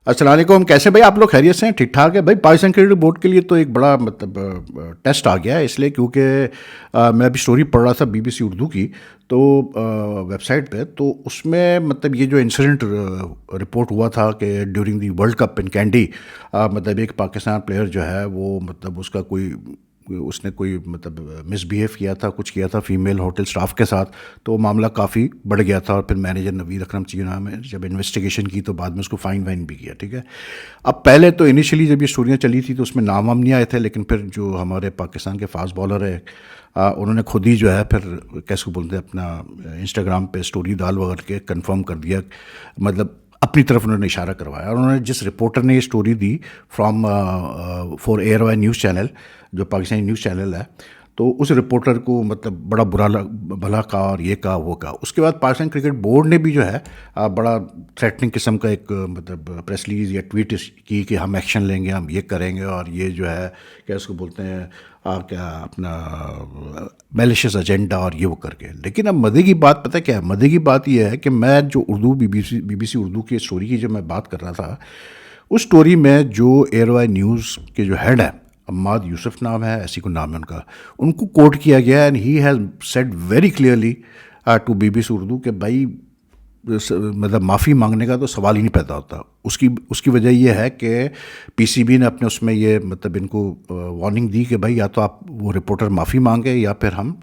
السلام علیکم. کیسے بھائی آپ لوگ خیریت سے ہیں؟ ٹھیک ٹھاک ہے بھائی. پاکستان کرکٹ بورڈ کے لیے تو ایک بڑا ٹیسٹ آ گیا ہے، اس لیے کیونکہ میں ابھی اسٹوری پڑھ رہا تھا بی بی سی اردو کی تو ویب سائٹ پہ، تو اس میں یہ جو انسیڈنٹ رپورٹ ہوا تھا کہ during the world cup in candy ایک پاکستان پلیئر جو ہے وہ اس کا اس نے کوئی مس بیہیو کیا تھا، کچھ کیا تھا فیمیل ہوٹل سٹاف کے ساتھ، تو معاملہ کافی بڑھ گیا تھا. اور پھر مینیجر نوید اکرم چینا میں جب انویسٹیگیشن کی تو بعد میں اس کو فائن وائن بھی کیا. ٹھیک ہے. اب پہلے تو انیشلی جب یہ اسٹوریاں چلی تھی تو اس میں نام وام نہیں آئے تھے، لیکن پھر جو ہمارے پاکستان کے فاسٹ بالر ہے انہوں نے خود ہی جو ہے پھر کیسے کو بولتے ہیں اپنا انسٹاگرام پہ اسٹوری ڈال وغیرہ کے کنفرم کر دیا، اپنی طرف انہوں نے اشارہ کروایا. اور انہوں نے جس رپورٹر نے یہ اسٹوری دی from for ARY news channel, جو پاکستانی نیوز چینل ہے، تو اس رپورٹر کو بڑا برا بھلا کہا اور یہ کہا وہ کہا. اس کے بعد پاکستان کرکٹ بورڈ نے بھی جو ہے بڑا تھریٹننگ قسم کا ایک پریس ریلیز یا ٹویٹ کی کہ ہم ایکشن لیں گے، ہم یہ کریں گے، اور یہ جو ہے کیا اس کو بولتے ہیں کیا اپنا میلیشیس ایجنڈا اور یہ وہ کر کے. لیکن اب مزے کی بات پتہ کیا ہے؟ مزے کی بات یہ ہے کہ میں جو Urdu B B C Urdu کی اسٹوری کی جب میں بات کر رہا تھا، اس اسٹوری میں جو ایئر وائی نیوز کے جو ہیڈ ہیں، عماد یوسف نام ہے، ایسی کو نام ہے ان کو کوٹ کیا گیا، and he has said very clearly to B B C Urdu کہ بھائی معافی مانگنے کا تو سوال ہی نہیں پیدا ہوتا. اس کی وجہ یہ ہے کہ پی سی بی نے اپنے اس میں یہ ان کو وارننگ دی کہ بھائی یا تو آپ وہ رپورٹر معافی مانگے یا پھر ہم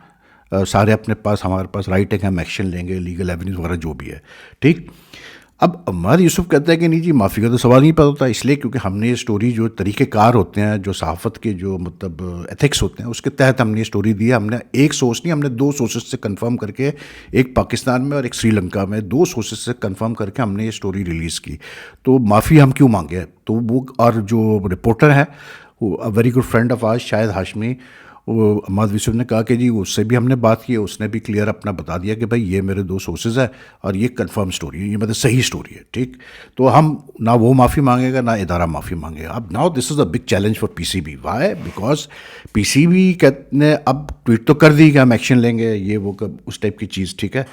سارے ہمارے پاس رائٹ ہے کہ ہم ایکشن لیں گے، لیگل ایونیوز وغیرہ جو بھی ہے. ٹھیک. اب عماد یوسف کہتا ہے کہ نہیں جی معافی کا تو سوال نہیں پیدا ہوتا، اس لیے کیونکہ ہم نے یہ اسٹوری جو طریقہ کار ہوتے ہیں، جو صحافت کے جو ایتھکس ہوتے ہیں، اس کے تحت ہم نے یہ اسٹوری دی. ہم نے ایک سورس نہیں، ہم نے دو سورسز سے کنفرم کر کے، ایک پاکستان میں اور ایک سری لنکا میں، دو سورسز سے کنفرم کر کے ہم نے یہ اسٹوری ریلیز کی. تو معافی ہم کیوں مانگے؟ تو وہ اور جو رپورٹر ہے ویری گڈ فرینڈ آف آج شاہد ہاشمی، وہ عماد یوسف نے کہا کہ جی اس سے بھی ہم نے بات کی، اس نے بھی کلیئر اپنا بتا دیا کہ بھائی یہ میرے دو سورسز ہے اور یہ کنفرم اسٹوری ہے، یہ صحیح اسٹوری ہے. ٹھیک. تو ہم نہ وہ معافی مانگے گا نہ ادارہ معافی مانگے گا. اب now this is a big challenge for P C B. Why? Because P C B نے اب ٹویٹ تو کر دی کہ ہم ایکشن لیں گے، یہ وہ اس ٹائپ کی چیز. ٹھیک ہے.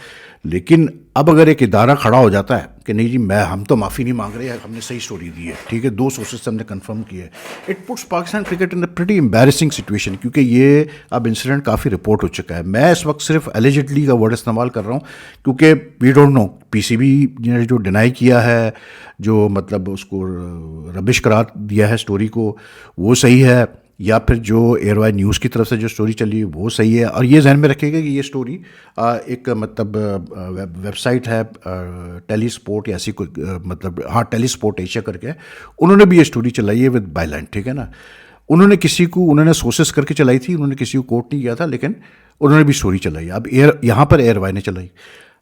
لیکن اب اگر ایک ادارہ کھڑا ہو جاتا ہے کہ نہیں جی ہم تو معافی نہیں مانگ رہے، ہم نے صحیح اسٹوری دی ہے، ٹھیک ہے، دو سورسز سے ہم نے کنفرم کی ہے، it puts Pakistan cricket in a pretty embarrassing situation. کیونکہ یہ اب انسیڈنٹ کافی رپورٹ ہو چکا ہے. میں اس وقت صرف ایلیجڈلی کا ورڈ استعمال کر رہا ہوں کیونکہ وی don't know P C B نے جو ڈینائی کیا ہے، جو اس کو ربش قرار دیا ہے اسٹوری کو، وہ صحیح ہے، یا پھر جو ایئر وائی نیوز کی طرف سے جو اسٹوری چلی وہ صحیح ہے. اور یہ ذہن میں رکھے گا کہ یہ اسٹوری ایک ویب سائٹ ہے ٹیلی اسپورٹ یا ایسی کوئی ٹیلی اسپورٹ ایشیا کر کے، انہوں نے بھی یہ اسٹوری چلائی ہے ود بائی لائن. ٹھیک ہے نا. انہوں نے سورسز کر کے چلائی تھی، انہوں نے کسی کو کوٹ نہیں کیا تھا، لیکن انہوں نے بھی اسٹوری چلائی. اب یہاں پر ایئر وائی نے چلائی.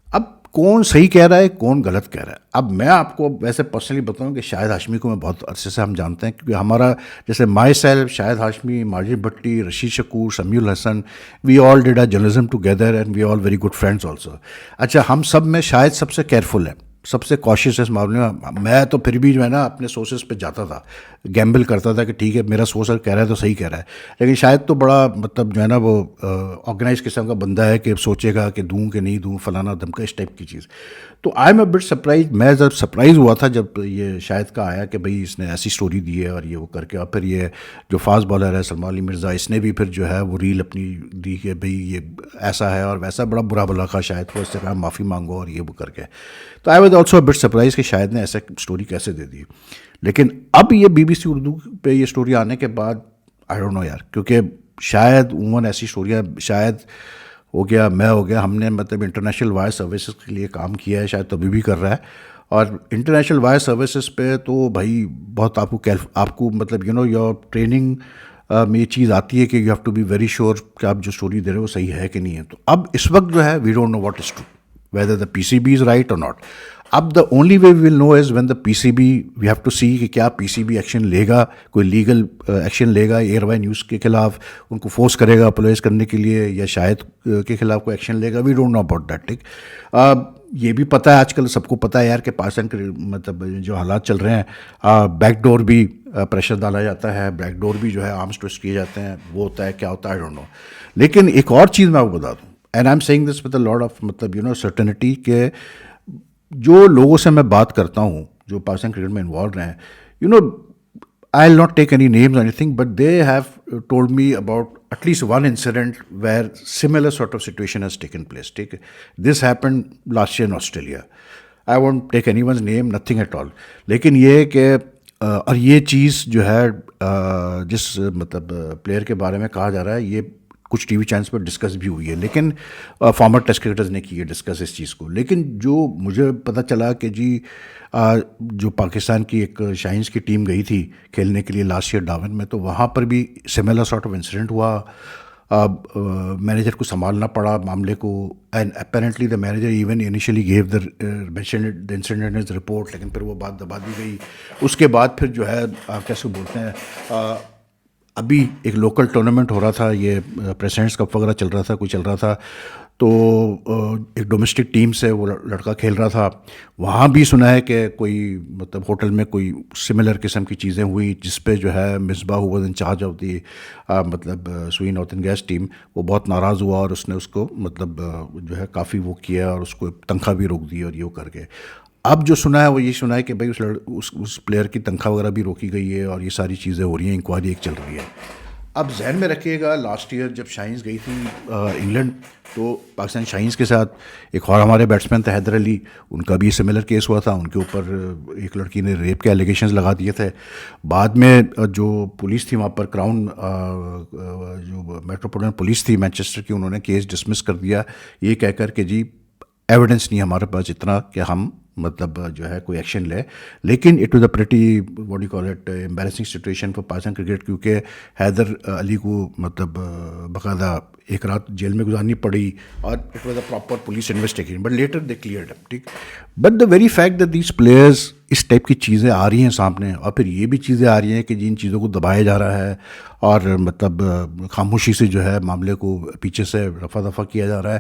اب کون صحیح کہہ رہا ہے، کون غلط کہہ رہا ہے؟ اب میں آپ کو ویسے پرسنلی بتاؤں کہ شاہد ہاشمی کو میں بہت عرصے سے ہم جانتے ہیں، کیونکہ ہمارا جیسے myself, Shahid Hashmi, Majid Bhatti, Rashid Shakoor, Samiul Hasan, we all did a journalism together and we all very good friends also. اچھا، ہم سب میں شاید سب سے کیئرفل ہے، سب سے کوشش ہے اس معاملے میں. میں تو پھر بھی جو ہے نا اپنے سورسز پہ جاتا تھا، گیمبل کرتا تھا کہ ٹھیک ہے میرا سورس کہہ رہا ہے تو صحیح کہہ رہا ہے. لیکن شاید تو بڑا جو ہے نا وہ آرگنائز قسم کا بندہ ہے کہ سوچے گا کہ دوں کہ نہیں دوں، فلانا دھمکا، اس ٹائپ کی چیز. تو I am a but surprise. میں ذرا سرپرائز ہوا تھا جب یہ شاید کا آیا کہ بھائی اس نے ایسی اسٹوری دی ہے اور یہ وہ کر کے. اور پھر یہ جو فاسٹ بالر ہے سلمان علی مرزا، اس نے بھی پھر جو ہے وہ ریل اپنی دی کہ بھائی یہ ایسا ہے اور ویسا، بڑا برا بلا کہا شاید کو، اس سے کہا معافی مانگو اور یہ وہ کر کے. تو I was also but surprise کہ شاید نے ایسا اسٹوری کیسے دے دی. لیکن اب یہ بی بی سی اردو پہ یہ اسٹوری آنے کے بعد آئی ڈونٹ نو یار، کیونکہ شاید عموماً ایسی اسٹوریاں شاید ہو گیا، میں ہو گیا، ہم نے انٹرنیشنل وائر سروسز کے لیے کام کیا ہے، شاید تبھی بھی کر رہا ہے. اور انٹرنیشنل وائر سروسز پہ تو بھائی بہت آپ کو یور ٹریننگ میں یہ چیز آتی ہے کہ you have to be very sure کہ آپ جو اسٹوری دے رہے ہو وہ صحیح ہے کہ نہیں ہے. تو اب اس وقت جو ہے we don't know what is true, whether the PCB is right or not. اب the only way we will know is when the PCB, we have to see کہ کیا PCB ایکشن لے گا، کوئی لیگل ایکشن لے گا year Y news کے خلاف، ان کو force کرے گا اپلائز کرنے کے لیے، یا شاید کے خلاف کوئی ایکشن لے گا. We don't know about that. ٹھیک. یہ بھی پتہ ہے، آج کل سب کو پتہ ہے یار کہ پاکستان کے جو حالات چل رہے ہیں، بیک ڈور بھی پریشر ڈالا جاتا ہے، بیک ڈور بھی جو ہے آرمز ٹوسٹ کیے جاتے ہیں، وہ ہوتا ہے کیا ہوتا ہے آئی ڈونٹ نو. لیکن ایک اور چیز میں آپ کو بتا دوں، and I am seeing this with a lot of certainty, کہ جو لوگوں سے میں بات کرتا ہوں، جو پاکستان کرکٹ میں انوالو ہیں, you know, I'll not take any names or anything, but they have told me about at least one incident where similar sort of situation has taken place. This happened last year in Australia. I won't take anyone's name, nothing at all. لیکن یہ کہ اور یہ چیز جو ہے جس مطلب پلیئر کے بارے میں کہا جا رہا ہے, یہ کچھ ٹی وی چینلس پر ڈسکس بھی ہوئی ہے, لیکن فارمر ٹیسٹ کرکٹرز نے کی ہے ڈسکس اس چیز کو. لیکن جو مجھے پتہ چلا کہ جی جو پاکستان کی ایک شاہینز کی ٹیم گئی تھی کھیلنے کے لیے لاسٹ ایئر ڈاون میں, تو وہاں پر بھی سملر سارٹ آف انسیڈنٹ ہوا. مینیجر کو سنبھالنا پڑا معاملے کو, and apparently the manager even initially give the incident is report, لیکن پھر وہ بات دبا دی گئی. اس کے بعد پھر جو ہے کیسے بولتے ہیں, ابھی ایک لوکل ٹورنامنٹ ہو رہا تھا, یہ پریزیڈنٹس کپ وغیرہ چل رہا تھا, کوئی چل رہا تھا, تو ایک ڈومیسٹک ٹیم سے وہ لڑکا کھیل رہا تھا. وہاں بھی سنا ہے کہ کوئی مطلب ہوٹل میں کوئی سملر قسم کی چیزیں ہوئی, جس پہ جو ہے مصباح ہوا ان چارج آف دی مطلب سوئی نارتھ اینڈ گیس ٹیم, وہ بہت ناراض ہوا اور اس نے اس کو مطلب جو ہے کافی وہ کیا اور اس کو تنخواہ بھی روک دی اور یہ کر کے. اب جو سنا ہے وہ یہ سنا ہے کہ بھائی اس پلیئر کی تنخواہ وغیرہ بھی روکی گئی ہے اور یہ ساری چیزیں ہو رہی ہیں, انکوائری ایک چل رہی ہے. اب ذہن میں رکھیے گا لاسٹ ایئر جب شاہینز گئی تھی انگلینڈ, تو پاکستان شاہینز کے ساتھ ایک اور ہمارے بیٹسمین تھے حیدر علی, ان کا بھی سملر کیس ہوا تھا. ان کے اوپر ایک لڑکی نے ریپ کے ایلیگیشنز لگا دیے تھے. بعد میں جو پولیس تھی وہاں پر, کراؤن جو میٹروپولٹن پولیس تھی مانچسٹر کی, انہوں نے کیس ڈسمس کر دیا یہ کہہ کر کہ جی ایویڈنس نہیں ہمارے پاس اتنا کہ ہم مطلب جو ہے کوئی ایکشن لے. لیکن it was a pretty what you call it embarrassing situation for Pakistan cricket, کیونکہ حیدر علی کو مطلب باقاعدہ ایک رات جیل میں گزارنی پڑی, اور it was a proper police investigation, but later they cleared up. ٹھیک, but the very fact that these players اس ٹائپ کی چیزیں آ رہی ہیں سامنے, اور پھر یہ بھی چیزیں آ رہی ہیں کہ جن چیزوں کو دبایا جا رہا ہے اور مطلب خاموشی سے جو ہے معاملے کو پیچھے سے رفع دفع کیا جا رہا ہے,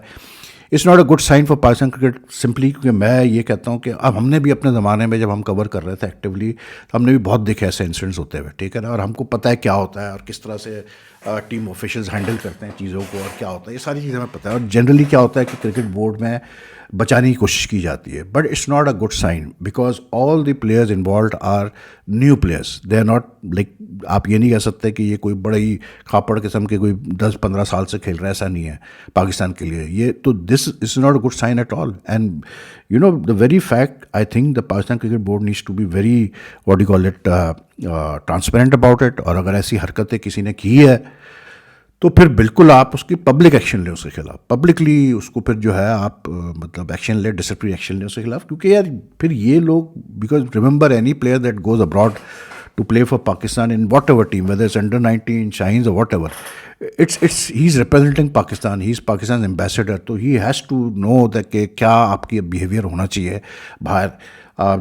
it's not a good sign for Pakistan cricket simply. کیونکہ میں یہ کہتا ہوں کہ اب ہم نے بھی اپنے زمانے میں جب ہم کور کر رہے تھے ایکٹیولی, تو ہم نے بھی بہت دیکھے ایسے انسیڈنٹس ہوتے ہوئے, ٹھیک ہے نا, اور ہم کو پتہ ہے کیا ہوتا ہے اور کس طرح سے ٹیم آفیشلز ہینڈل کرتے ہیں چیزوں کو, اور کیا ہوتا ہے, یہ ساری چیزیں ہمیں پتہ ہے. اور جنرلی کیا ہوتا ہے کہ کرکٹ بورڈ میں بچانے کی کوشش کی جاتی ہے, but it's not a good sign because all the players involved are new players. They are not like, آپ یہ نہیں کہہ سکتے کہ یہ کوئی بڑا ہی کھاپڑ قسم کے کوئی 10-15 سال سے کھیل رہے ہیں, ایسا نہیں ہے پاکستان کے لیے یہ. تو this is not a good sign at all. And you know the very fact, I think the Pakistan cricket board needs to be very what you call it transparent about it. اور اگر ایسی حرکتیں کسی نے کی ہے تو پھر بالکل آپ اس کی پبلک ایکشن لیں اس کے خلاف, پبلکلی اس کو پھر جو ہے آپ مطلب ایکشن لیں, ڈسپلنری ایکشن لیں اس کے خلاف. کیونکہ یار پھر یہ لوگ, because remember any player that goes abroad to play for Pakistan in whatever team, whether it's under nineteen Shaheens اور whatever, he is representing Pakistan, he is Pakistan ambassador. تو he has to know that کہ کیا آپ کی بیہیویئر ہونا چاہیے باہر.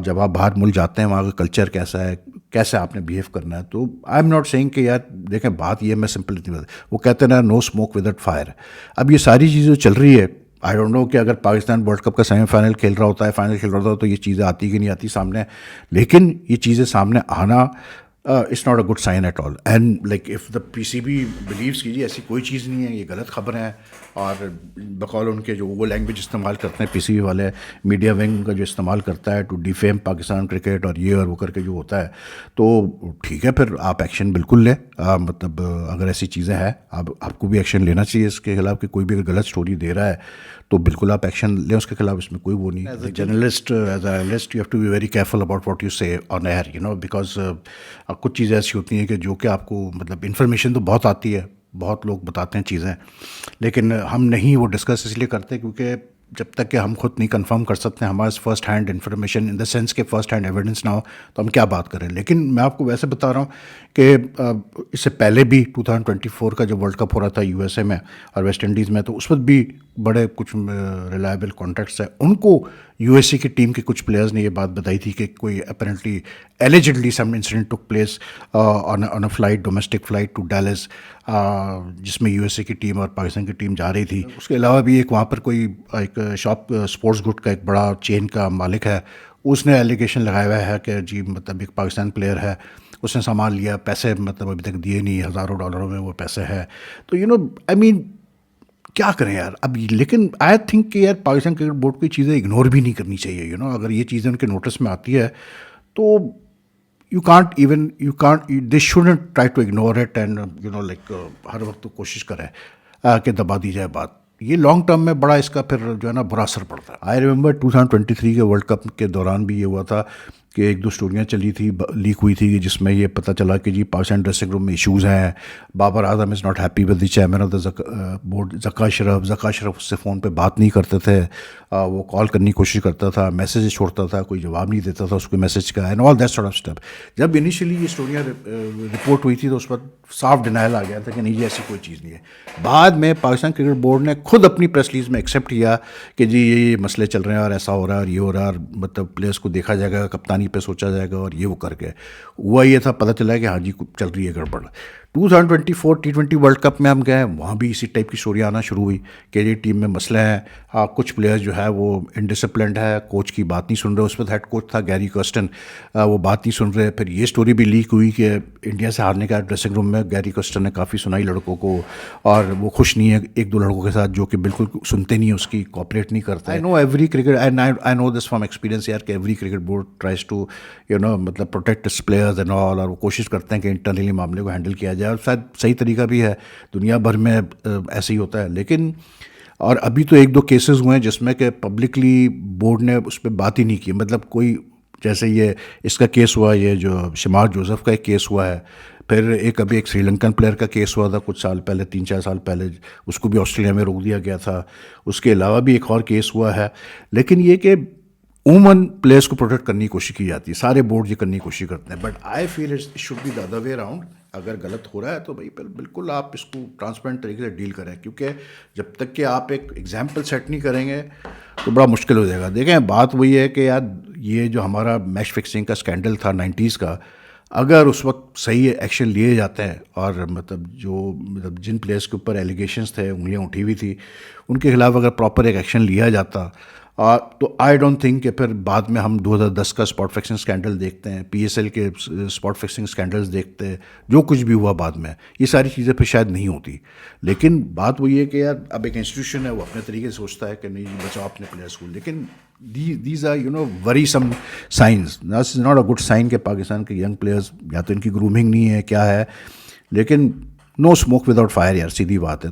جب آپ باہر ملک جاتے ہیں وہاں کا کلچر کیسا ہے, کیسے آپ نے بیہیو کرنا ہے. تو آئی ایم ناٹ سیئنگ کہ یار دیکھیں بات یہ, میں سمپل اتنی بات, وہ کہتے ہیں نا نو اسموک وداؤٹ فائر. اب یہ ساری چیزیں چل رہی ہے, آئی ڈونٹ نو کہ اگر پاکستان ورلڈ کپ کا سیمی فائنل کھیل رہا ہوتا ہے, فائنل کھیل رہا ہوتا ہے, تو یہ چیزیں آتی کہ نہیں آتی سامنے. لیکن یہ چیزیں سامنے آنا it's not a good sign at all. And like if the P C B believes کیجیے ایسی کوئی چیز نہیں ہے, یہ غلط خبر ہے. اور بقول ان کے جو وہ لینگویج استعمال کرتے ہیں پی سی بی والے, میڈیا ونگ کا جو استعمال کرتا ہے ٹو ڈیفیم پاکستان کرکٹ اور یہ اور وہ کر کے جو ہوتا ہے, تو ٹھیک ہے پھر آپ ایکشن بالکل لیں. مطلب اگر ایسی چیزیں ہیں آپ کو بھی ایکشن لینا چاہیے اس کے خلاف, کہ کوئی بھی اگر غلط اسٹوری دے رہا ہے تو بالکل آپ ایکشن لیں اس کے خلاف, اس میں کوئی وہ نہیں. As a journalist, as a analyst, you have to be very careful about what you say on air, you know, because کچھ چیزیں ایسی ہوتی ہیں کہ جو کہ آپ کو مطلب انفارمیشن تو بہت آتی ہے, بہت لوگ بتاتے ہیں چیزیں, لیکن ہم نہیں وہ ڈسکس اس لیے کرتے کیونکہ جب تک کہ ہم خود نہیں کنفرم کر سکتے ہمارے first hand information in the sense کہ فرسٹ ہینڈ ایویڈنس نہ ہو, تو ہم کیا بات کریں. لیکن میں آپ کو ویسے بتا رہا ہوں کہ اس سے پہلے بھی 2024 کا جو ورلڈ کپ ہو رہا تھا یو ایس اے میں اور ویسٹ انڈیز میں, تو اس وقت بھی بڑے کچھ ریلائبل کانٹیکٹس ہیں, ان کو یو ایس اے کی ٹیم کے کچھ پلیئرز نے یہ بات بتائی تھی کہ کوئی apparently allegedly some incident took place on a flight, domestic flight to Dallas, جس میں یو ایس اے کی ٹیم اور پاکستان کی ٹیم جا رہی تھی. اس کے علاوہ بھی ایک وہاں پر کوئی ایک شاپ اسپورٹس گڈ کا ایک بڑا چین کا مالک ہے, اس نے ایلیگیشن لگایا ہوا ہے کہ جی مطلب ایک پاکستان پلیئر ہے, اس نے سامان لیا, پیسے مطلب ابھی تک دیے نہیں, ہزاروں ڈالروں میں وہ پیسے ہے. تو یو نو آئی مین کیا کریں یار اب. لیکن آئی تھنک کہ یار پاکستان کرکٹ بورڈ کو یہ چیزیں اگنور بھی نہیں کرنی چاہیے. یو نو اگر یہ چیزیں ان کے نوٹس میں آتی ہے تو they shouldn't try to ignore it and ہر وقت کوشش کریں کہ دبا دی جائے بات. یہ لانگ ٹرم میں بڑا اس کا پھر جو ہے نا برا اثر پڑتا ہے. آئی ریمبر 2023 کے ورلڈ کپ کے دوران بھی یہ ہوا تھا کہ ایک دو اسٹوریاں چلی تھی, لیک ہوئی تھی, جس میں یہ پتہ چلا کہ جی پاکستان ڈریسنگ روم میں ایشوز ہیں, Babar Azam is not happy with the chairman of the board Zaka Ashraf اس سے فون پہ بات نہیں کرتے تھے, وہ کال کرنے کی کوشش کرتا تھا, میسیج چھوڑتا تھا, کوئی جواب نہیں دیتا تھا اس کو میسیج کا, and all that sort of stuff. جب انیشلی یہ اسٹوریاں رپورٹ ہوئی تھی تو اس پر صاف ڈینائل آ گیا تھا کہ نہیں جی ایسی کوئی چیز نہیں ہے. بعد میں پاکستان کرکٹ بورڈ نے خود اپنی پریس ریلیز میں ایکسیپٹ کیا کہ جی یہ مسئلے چل رہے ہیں اور ایسا ہو رہا ہے اور یہ ہو رہا ہے, اور مطلب پلیئرس کو دیکھا جائے گا, کپتانی پہ سوچا جائے گا, اور یہ وہ کر کے ہوا یہ تھا, پتہ چلا کہ ہاں جی چل رہی ہے گڑبڑ. 2024 T20 ورلڈ کپ میں ہم گئے, وہاں بھی اسی ٹائپ کی اسٹوری آنا شروع ہوئی کہ یہ ٹیم میں مسئلے ہیں, کچھ پلیئر جو ہے وہ انڈسپلنڈ ہے, کوچ کی بات نہیں سن رہے. اس وقت ہیڈ کوچ تھا گیری کرسٹن, وہ بات نہیں سن رہے. پھر یہ اسٹوری بھی لیک ہوئی کہ انڈیا سے ہارنے کا ڈریسنگ روم میں گیری کرسٹن نے کافی سنائی لڑکوں کو, اور وہ خوش نہیں ہے ایک دو لڑکوں کے ساتھ جو کہ بالکل سنتے نہیں ہیں اس کی, کوآپریٹ نہیں کرتا. I know this from experience یار کہ every cricket board tries to مطلب protect its players and all, اور وہ کوشش کرتے ہیں کہ انٹرنلی معاملے کو ہینڈل کیا جائے, اور شاید صحیح طریقہ بھی ہے, دنیا بھر میں ایسے ہی ہوتا ہے. لیکن اور ابھی تو ایک دو کیسز ہوئے ہیں جس میں کہ پبلکلی بورڈ نے اس پہ بات ہی نہیں کی. مطلب کوئی جیسے یہ اس کا کیس ہوا, یہ جو شمار جوزف کا ایک کیس ہوا ہے, پھر ابھی ایک سری لنکن پلیئر کا کیس ہوا تھا کچھ سال پہلے, 3-4 سال پہلے, اس کو بھی آسٹریلیا میں روک دیا گیا تھا. اس کے علاوہ بھی ایک اور کیس ہوا ہے. لیکن یہ کہ عموماً پلیئرس کو پروٹیکٹ کرنے کی کوشش کی جاتی ہے, سارے بورڈ یہ کرنے کی کوشش کرتے ہیں. But I feel it should be the other way around. اگر غلط ہو رہا ہے تو بھائی بالکل آپ اس کو ٹرانسپیرنٹ طریقے سے ڈیل کریں, کیونکہ جب تک کہ آپ ایک ایگزامپل سیٹ نہیں کریں گے تو بڑا مشکل ہو جائے گا. دیکھیں بات وہی ہے کہ یار یہ جو ہمارا میچ فکسنگ کا اسکینڈل تھا 90s کا, اگر اس وقت صحیح ایکشن لیے جاتے ہیں, اور مطلب جن پلیئرس کے اوپر ایلیگیشنس تھے, انگلیاں اٹھی ہوئی تھی, ان کے خلاف اگر پراپر ایک ایکشن لیا جاتا, تو آئی ڈونٹ تھنک کہ پھر بعد میں ہم 2010 کا اسپاٹ فکسنگ اسکینڈل دیکھتے ہیں, PSL کے اسپاٹ فکسنگ اسکینڈلز دیکھتے ہیں, جو کچھ بھی ہوا بعد میں, یہ ساری چیزیں پھر شاید نہیں ہوتی. لیکن بات وہی ہے کہ یار اب ایک انسٹیٹیوشن ہے, وہ اپنے طریقے سے سوچتا ہے کہ نہیں بچاؤ اپنے پلیئرس کو. لیکن these are worrying signs. This is not a good sign کہ پاکستان کے ینگ پلیئرز یا تو ان کی گرومنگ نہیں ہے, کیا ہے. لیکن نو اسموک وداؤٹ فائر یار, سیدھی بات ہے.